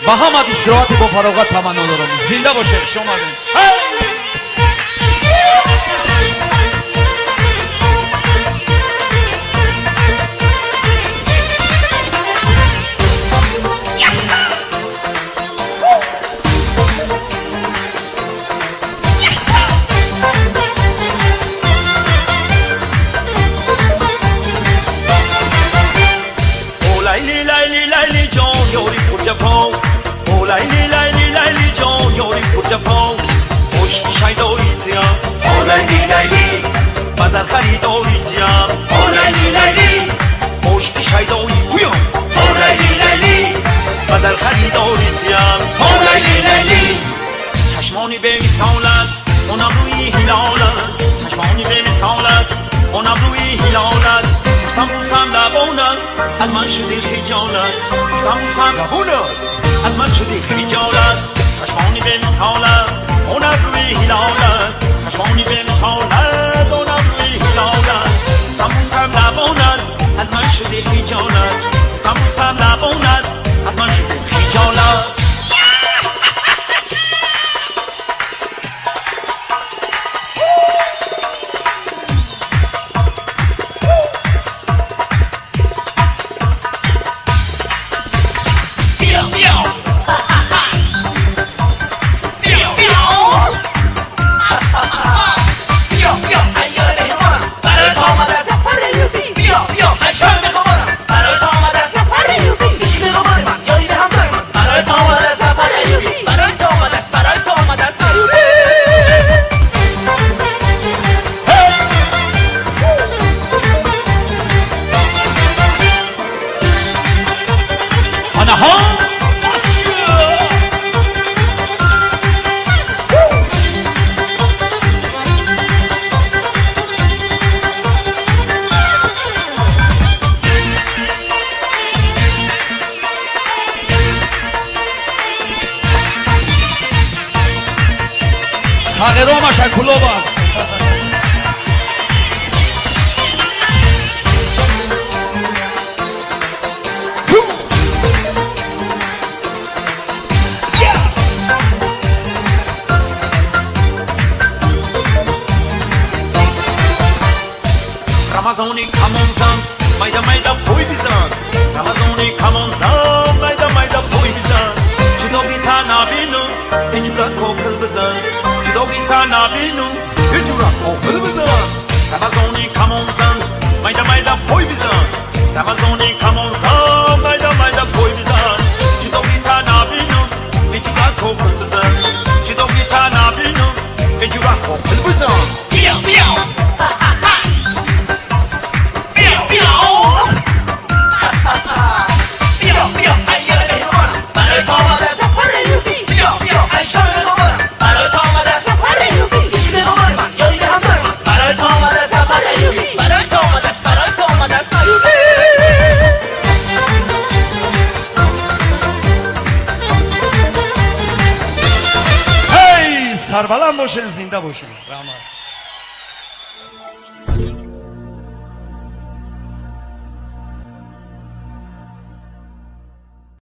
و هم از استراحت با فراغت تمنا دارم. زنده باشه شما. لیلی لیلی لیلی جان یاری پر جفا عشق شیدایی تیم لیلی لیلی بازار خریداری تیم لیلی لیلی عشق شیدایی کویم لیلی لیلی بازار خریداری تیم لیلی لیلی چشمانی به مثالت اونم روی هلالت چشمانی به مثالت اونم روی هلالت گفتم بوسم لبانت از من شدی خجالت گفتم بوسم لبانت از من شدی خجالت چشمانی به مثالت اونم روی هلالت چشمانی به مثالت اونم روی هلالت گفتم بوسم لبانت از من شدی خجالت گفتم بوسم لبانت از من شدی خجالت ساغرام شکلو باز رمضانی کمان زن میده میده پوی بزن رمضانی کمان زن میده میده پوی بزن جداگی تا نبینم اینجورا کوکل بزن جداگی تا نبینم اینجورا کوکل بزن رمضانی کمان زن میده میده پوی بزن رمضانی کمان زن میده میده پوی بزن جداگی تا نبینم اینجورا کوکل بزن جداگی تا نبینم اینجورا کوکل بزن بیام بیام سربلند باشین زنده باشین.